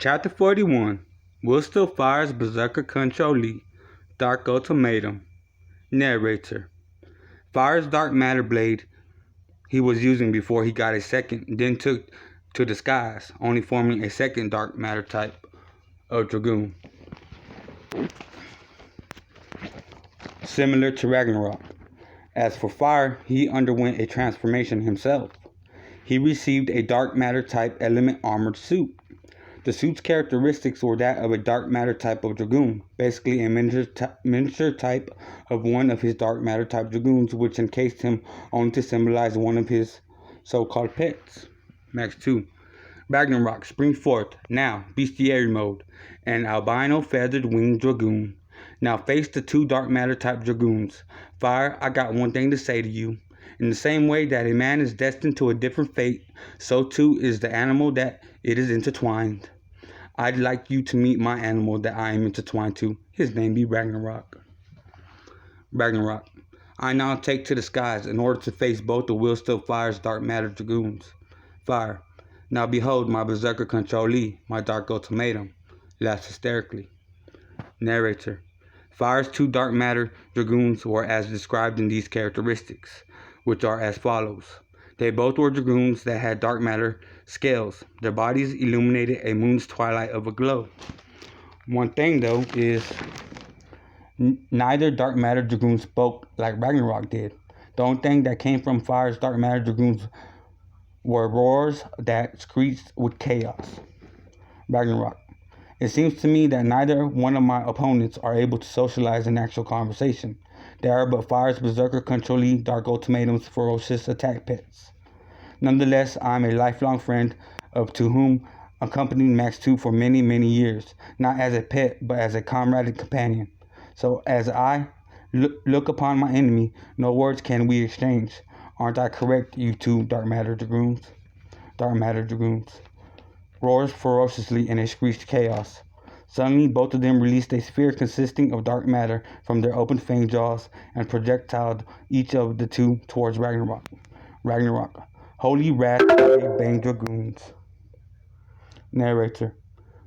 Chapter 41 Will Still Fire's Berserker controllee. Dark Ultimatum. Narrator. Fire's dark matter blade he was using before he got a second, then took to the skies, only forming a second dark matter type of dragoon, similar to Ragnarok. As for Fire, he underwent a transformation himself. He received a dark matter type element armored suit. The suit's characteristics were that of a dark matter type of dragoon, basically a miniature type of one of his dark matter type dragoons, which encased him only to symbolize one of his so-called pets. Max 2. Ragnarok, spring forth, now, bestiary mode, an albino feathered winged dragoon. Now face the two dark matter type dragoons. Fire, I got one thing to say to you. In the same way that a man is destined to a different fate, so too is the animal that it is intertwined. I'd like you to meet my animal that I am intertwined to. His name be Ragnarok. Ragnarok. I now take to the skies in order to face both the Will Still Fire's dark matter dragoons. Fire. Now behold my Berserker controllee, my dark ultimatum. Laughs hysterically. Narrator. Fire's two dark matter dragoons were as described in these characteristics, which are as follows. They both were dragoons that had dark matter scales. Their bodies illuminated a moon's twilight of a glow. One thing, though, is neither dark matter dragoon spoke like Ragnarok did. The only thing that came from Fire's dark matter dragoons were roars that screeched with chaos. Ragnarok. It seems to me that neither one of my opponents are able to socialize an actual conversation. They are but Fire's Berserker controllee Dark Ultimatum's ferocious attack pets. Nonetheless, I am a lifelong friend to whom accompanied Max 2 for many, many years, not as a pet, but as a comrade and companion. So as I look upon my enemy, no words can we exchange. Aren't I correct, you two dark matter dragoons? Dark matter dragoons. Roars ferociously in a screeched chaos. Suddenly, both of them released a sphere consisting of dark matter from their open fanged jaws and projectiled each of the two towards Ragnarok. Ragnarok. Holy wrath of the banged dragoons. Narrator.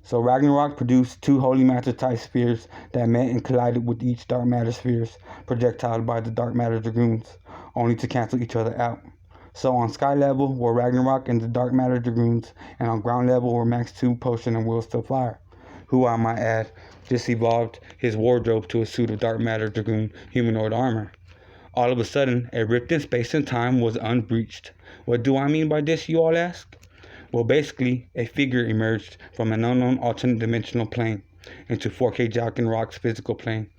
So Ragnarok produced two holy matter type spheres that met and collided with each dark matter spheres projectiled by the dark matter dragoons, only to cancel each other out. So on sky level were Ragnarok and the dark matter dragoons, and on ground level were Max 2, Potion, and Will Still Fire, who, I might add, just evolved his wardrobe to a suit of dark matter dragoon humanoid armor. All of a sudden, a rift in space and time was unbreached. What do I mean by this, you all ask? Well, basically, a figure emerged from an unknown alternate dimensional plane into 4K Jalkin Rock's physical plane.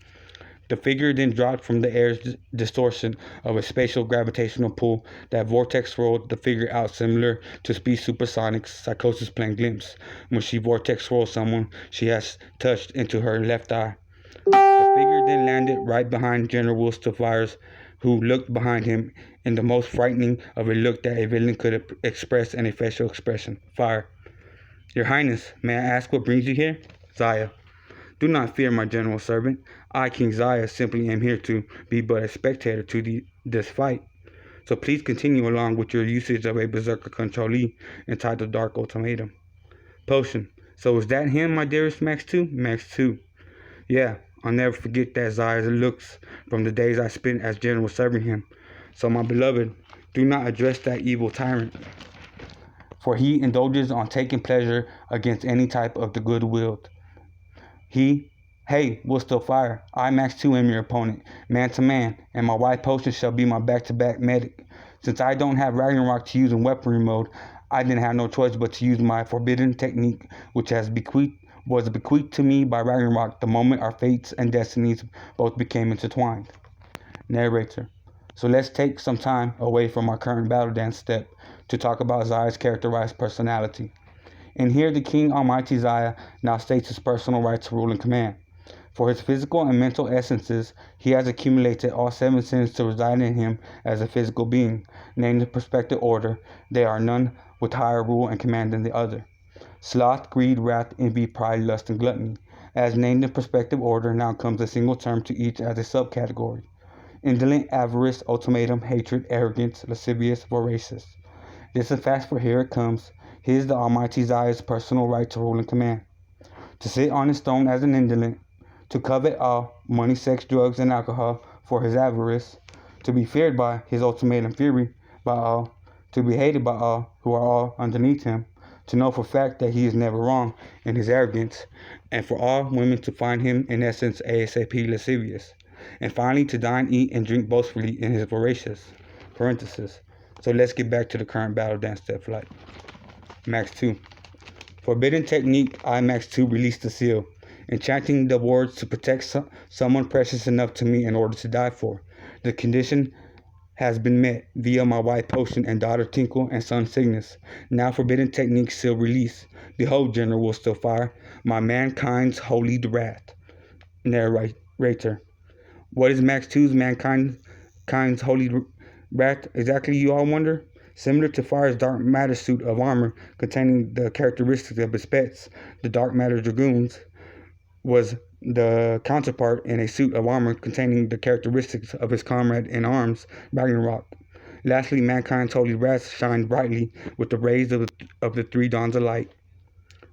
The figure then dropped from the air's distortion of a spatial gravitational pull that vortex rolled the figure out, similar to Speed Supersonic's Psychosis plane glimpse when she vortex rolls someone she has touched into her left eye. The figure then landed right behind General Will Still Fires, who looked behind him in the most frightening of a look that a villain could express in a facial expression. Fire. Your Highness, may I ask what brings you here? Zaya. Do not fear, my general servant. I, King Zaya, simply am here to be but a spectator to this fight. So please continue along with your usage of a Berserker controllee entitled Dark Ultimatum. Potion. So is that him, my dearest Max 2? Max 2. Yeah, I'll never forget that Zaya's looks from the days I spent as general serving him. So my beloved, do not address that evil tyrant, for he indulges on taking pleasure against any type of the good-willed. Hey, Will Still Fire, I, Max 2, am your opponent, man to man, and my white potion shall be my back-to-back medic. Since I don't have Ragnarok to use in weaponry mode, I didn't have no choice but to use my forbidden technique, which was bequeathed to me by Ragnarok the moment our fates and destinies both became intertwined. Narrator. So let's take some time away from our current battle dance step to talk about Zaya's characterized personality. And here the King Almighty Zaya now states his personal right to rule and command. For his physical and mental essences, he has accumulated all 7 sins to reside in him as a physical being. Named the prospective order, there are none with higher rule and command than the other. Sloth, greed, wrath, envy, pride, lust, and gluttony. As named in prospective order, now comes a single term to each as a subcategory. Indolent, avarice, ultimatum, hatred, arrogance, lascivious, voracious. This is fast, for here it comes. His, the Almighty Zaya's personal right to rule and command. To sit on his throne as an indolent, to covet all, money, sex, drugs, and alcohol for his avarice, to be feared by his ultimatum fury by all, to be hated by all who are all underneath him, to know for fact that he is never wrong in his arrogance, and for all women to find him in essence ASAP lascivious, and finally to dine, eat, and drink boastfully in his voracious parenthesis. So let's get back to the current battle dance step flight. Max 2. Forbidden technique, I Max 2 released the seal, enchanting the words to protect someone precious enough to me in order to die for. The condition has been met via my white potion and daughter Tinkle and son Cygnus. Now forbidden technique seal release. Behold, General will still fire, my mankind's holy wrath. Narrator. What is Max 2's mankind's holy wrath exactly, you all wonder? Similar to Fire's dark matter suit of armor containing the characteristics of his pets, the dark matter dragoons was the counterpart in a suit of armor containing the characteristics of his comrade in arms, Ragnarok. Lastly, mankind's holy wrath shined brightly with the rays of the three dawns of light.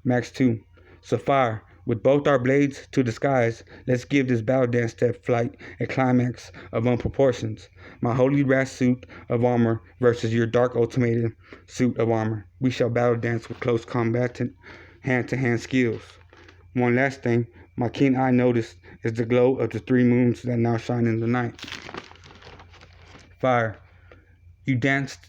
Max 2. So Fire, with both our blades to the skies, let's give this battle dance step flight a climax of unproportions. My holy wrath suit of armor versus your dark ultimatum suit of armor. We shall battle dance with close combat hand-to-hand skills. One last thing, my keen eye noticed is the glow of the three moons that now shine in the night. Fire. You danced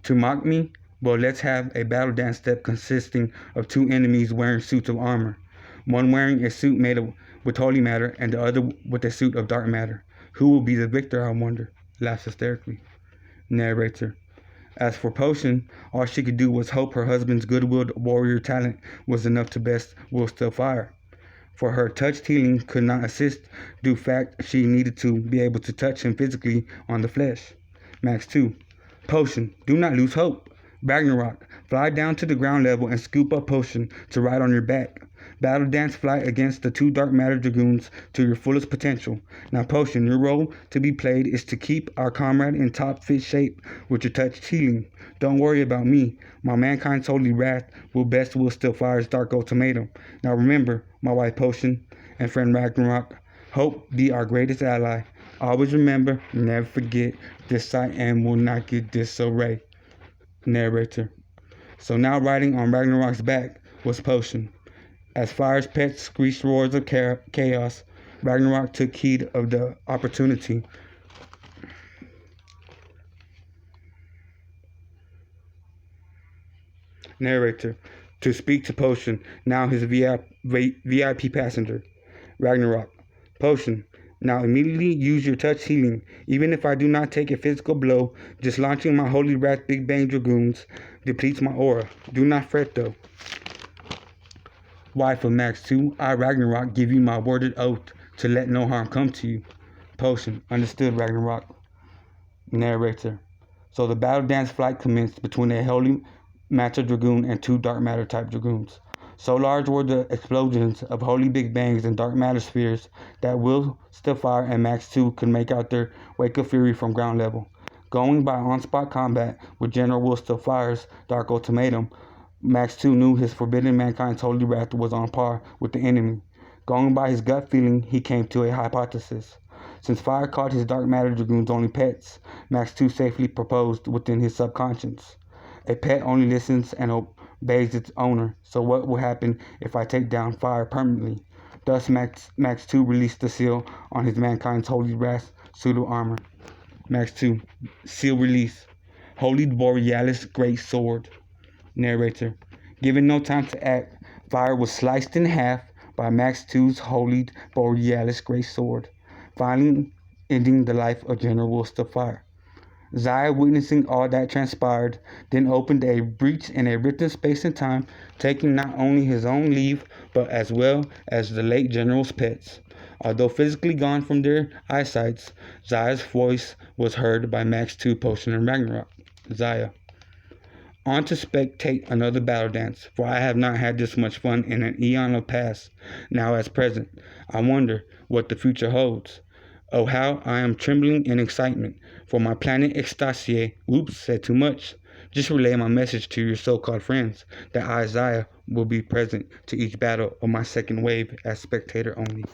to mock me? Well, let's have a battle dance step consisting of two enemies wearing suits of armor. One wearing a suit made with holy matter and the other with a suit of dark matter. Who will be the victor, I wonder? Laughs hysterically. Narrator. As for Potion, all she could do was hope her husband's good-willed warrior talent was enough to best Will Still Fire. For her touched healing could not assist due fact she needed to be able to touch him physically on the flesh. Max 2. Potion, do not lose hope. Ragnarok, fly down to the ground level and scoop up Potion to ride on your back. Battle dance flight against the two dark matter dragoons to your fullest potential. Now Potion, your role to be played is to keep our comrade in top fit shape with your touched healing. Don't worry about me. My mankind's holy wrath will still Fire's dark ultimatum. Now remember, my white Potion and friend Ragnarok, hope be our greatest ally. Always remember, never forget, this I am will not get disarray. Narrator. So now riding on Ragnarok's back was Potion. As Fire's pets screeched roars of chaos, Ragnarok took heed of the opportunity. Narrator. To speak to Potion, now his VIP passenger. Ragnarok. Potion. Now immediately use your touch healing. Even if I do not take a physical blow, just launching my holy wrath Big Bang Dragoons depletes my aura. Do not fret though. Wife of Max 2, I Ragnarok give you my worded oath to let no harm come to you. Potion. Understood, Ragnarok. Narrator. So the battle dance flight commenced between a holy matter dragoon and two dark matter type dragoons. So large were the explosions of holy big bangs and dark matter spheres that Will Still Fire and Max 2 could make out their wake of fury from ground level. Going by on-spot combat with General Will Still Fire's dark ultimatum, Max 2 knew his forbidden mankind's holy wrath was on par with the enemy. Going by his gut feeling, he came to a hypothesis. Since Fire called his dark matter dragoons only pets, Max 2 safely proposed within his subconscious. A pet only listens and obeys its owner, so what will happen if I take down Fire permanently? Thus Max 2 released the seal on his mankind's holy wrath suit of armor. Max 2. Seal release. Holy Borealis Great Sword. Narrator. Given no time to act, Fire was sliced in half by Max 2's Holy Borealis Great Sword, finally ending the life of General Will Still Fire. Zaya, witnessing all that transpired, then opened a breach in a written space and time, taking not only his own leave, but as well as the late General's pets. Although physically gone from their eyesights, Zaya's voice was heard by Max 2, Potion, and Ragnarok. Zaya. On to spectate another battle dance, for I have not had this much fun in an eon of past, now as present. I wonder what the future holds. Oh, how I am trembling in excitement, for my planet Extasie, oops, said too much, Just relay my message to your so-called friends that Isaiah will be present to each battle of my second wave as spectator only.